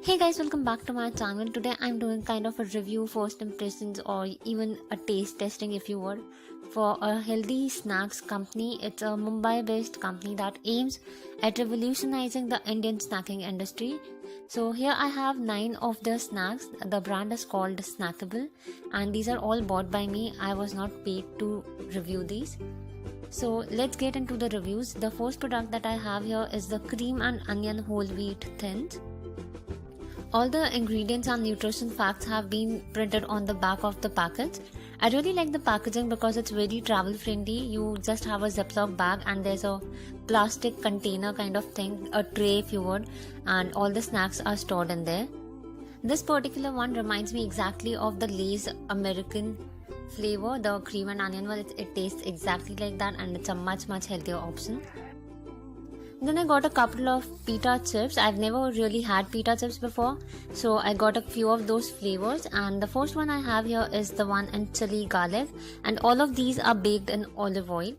Hey guys, welcome back to my channel. Today I'm doing kind of a review, first impressions, or even a taste testing if you would, for a healthy snacks company. It's a Mumbai based company that aims at revolutionizing the Indian snacking industry. So here I have 9 of the snacks. The brand is called Snackable and these are all bought by me. I was not paid to review these. So let's get into the reviews. The first product that I have here is the cream and onion whole wheat thins. All the ingredients and nutrition facts have been printed on the back of the package. I really like the packaging because it's very travel friendly. You just have a Ziploc bag and there's a plastic container kind of thing, a tray if you would, and all the snacks are stored in there. This particular one reminds me exactly of the Lay's American flavor, the cream and onion one. It tastes exactly like that and it's a much healthier option. Then I got a couple of pita chips. I've never really had pita chips before, so I got a few of those flavors, and the first one I have here is the one in chili garlic, and all of these are baked in olive oil.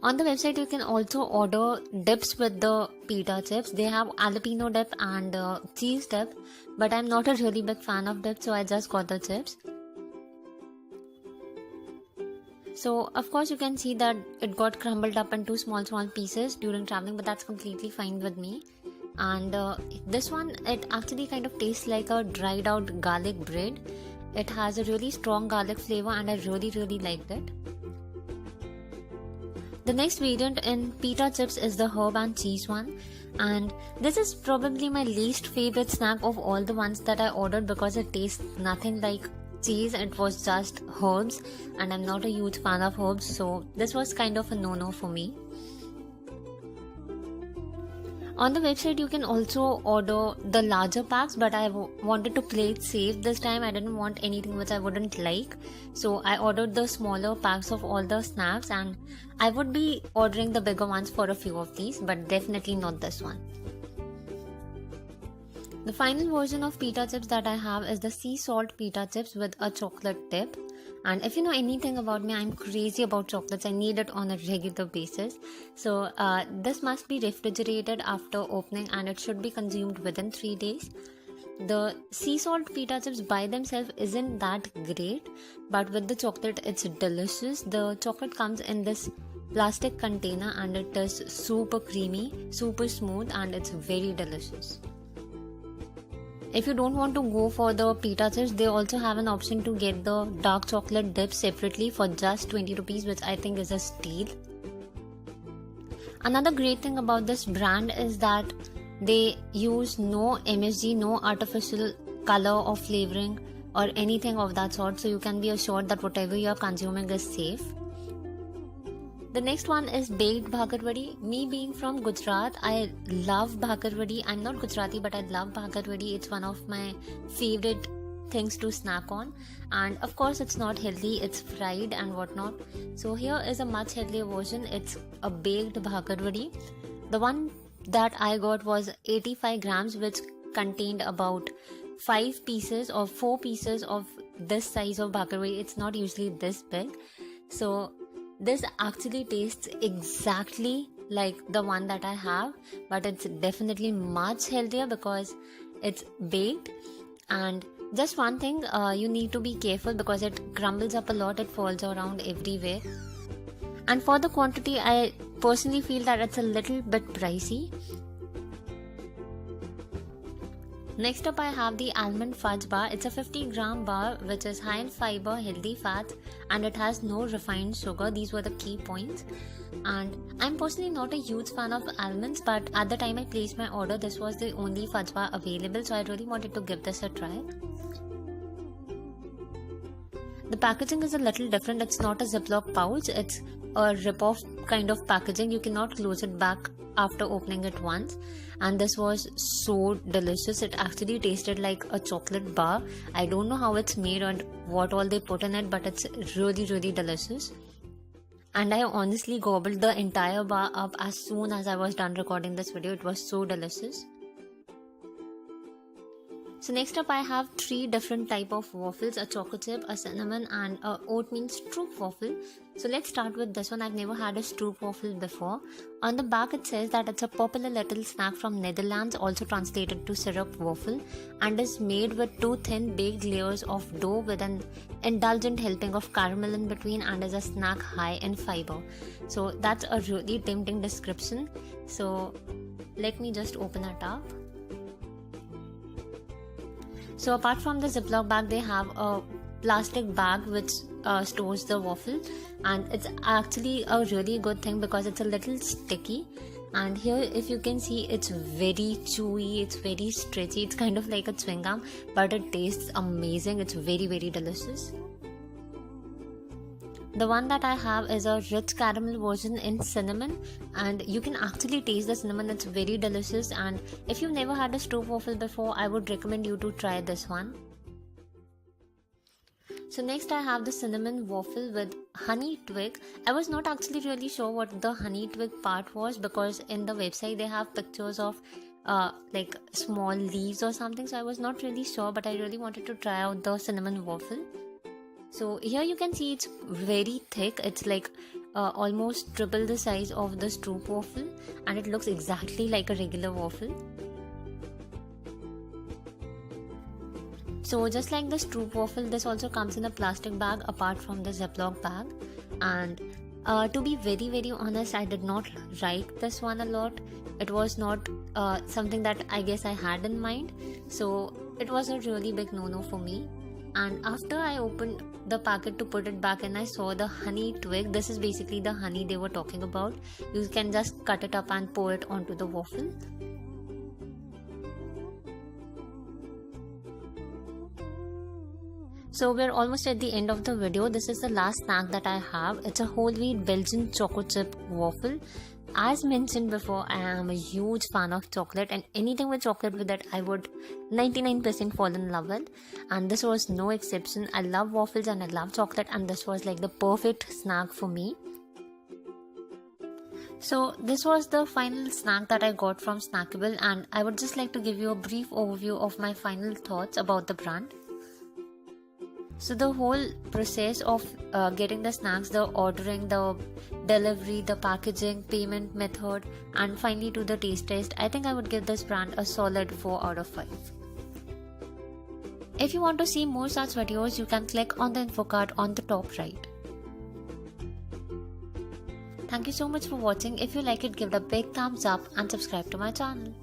On the website you can also order dips with the pita chips. They have jalapeno dip and cheese dip, but I'm not a really big fan of dip, so I just got the chips. So of course you can see that it got crumbled up into small pieces during traveling, but that's completely fine with me. And this one, it actually kind of tastes like a dried out garlic bread. It has a really strong garlic flavor and I really liked it. The next variant in pita chips is the herb and cheese one, and this is probably my least favorite snack of all the ones that I ordered because it tastes nothing like cheese. It was just herbs and I'm not a huge fan of herbs, so this was kind of a no-no for me. On the website you can also order the larger packs, but I wanted to play it safe this time. I didn't want anything which I wouldn't like, so I ordered the smaller packs of all the snacks, and I would be ordering the bigger ones for a few of these, but definitely not this one. The final version of pita chips that I have is the sea salt pita chips with a chocolate dip. And if you know anything about me, I'm crazy about chocolates. I need it on a regular basis. So this must be refrigerated after opening and it should be consumed within 3 days. The sea salt pita chips by themselves isn't that great, but with the chocolate it's delicious. The chocolate comes in this plastic container and it is super creamy, super smooth, and it's very delicious. If you don't want to go for the pita chips, they also have an option to get the dark chocolate dip separately for just 20 rupees, which I think is a steal. Another great thing about this brand is that they use no MSG, no artificial color or flavoring or anything of that sort, so you can be assured that whatever you are consuming is safe. The next one is baked bhagar vadi. Me being from Gujarat, I love bhagar vadi. I'm not Gujarati, but I love bhagar vadi. It's one of my favorite things to snack on. And of course, it's not healthy. It's fried and whatnot. So here is a much healthier version. It's a baked bhagar vadi. The one that I got was 85 grams, which contained about 5 pieces or 4 pieces of this size of bhagar vadi. It's not usually this big. So this actually tastes exactly like the one that I have, but it's definitely much healthier because it's baked. And just one thing, you need to be careful because it crumbles up a lot, it falls around everywhere. And for the quantity, I personally feel that it's a little bit pricey. Next up I have the almond fudge bar. It's a 50-gram bar which is high in fiber, healthy fats, and it has no refined sugar. These were the key points. And I'm personally not a huge fan of almonds, but at the time I placed my order, this was the only fudge bar available, so I really wanted to give this a try. The packaging is a little different. It's not a Ziploc pouch, it's a rip-off kind of packaging. You cannot close it back after opening it once, and this was so delicious. It actually tasted like a chocolate bar. I don't know how it's made and what all they put in it, but it's really delicious. And I honestly gobbled the entire bar up as soon as I was done recording this video. It was so delicious. So next up I have 3 different type of waffles, a choco chip, a cinnamon and a oatmeal stroop waffle. So let's start with this one. I've never had a stroop waffle before. On the back it says that it's a popular little snack from Netherlands, also translated to syrup waffle, and is made with 2 thin baked layers of dough with an indulgent helping of caramel in between, and is a snack high in fiber. So that's a really tempting description. So let me just open it up. So apart from the Ziploc bag, they have a plastic bag which stores the waffle, and it's actually a really good thing because it's a little sticky. And here, if you can see, it's very chewy, it's very stretchy, it's kind of like a chewing gum, but it tastes amazing. It's very, very delicious. The one that I have is a rich caramel version in cinnamon, and you can actually taste the cinnamon. It's very delicious, and if you've never had a stroop waffle before, I would recommend you to try this one. So next I have the cinnamon waffle with honey twig. I was not actually really sure what the honey twig part was, because in the website they have pictures of like small leaves or something, so I was not really sure, but I really wanted to try out the cinnamon waffle. So here you can see it's very thick. It's like almost triple the size of the stroop waffle, and it looks exactly like a regular waffle. So just like the stroop waffle, this also comes in a plastic bag apart from the Ziploc bag. And to be very, very honest, I did not like this one a lot. It was not something that I guess I had in mind. So it was a really big no-no for me. And after I opened the packet to put it back in, I saw the honey twig. This is basically the honey they were talking about. You can just cut it up and pour it onto the waffle. So we're almost at the end of the video. This is the last snack that I have. It's a whole wheat Belgian choco chip waffle. As mentioned before, I am a huge fan of chocolate, and anything with chocolate with it I would 99% fall in love with, and this was no exception. I love waffles and I love chocolate, and this was like the perfect snack for me. So this was the final snack that I got from Snackable, and I would just like to give you a brief overview of my final thoughts about the brand. So the whole process of getting the snacks, the ordering, the delivery, the packaging, payment method, and finally to the taste test, I think I would give this brand a solid 4 out of 5. If you want to see more such videos, you can click on the info card on the top right. Thank you so much for watching. If you like it, give it a big thumbs up and subscribe to my channel.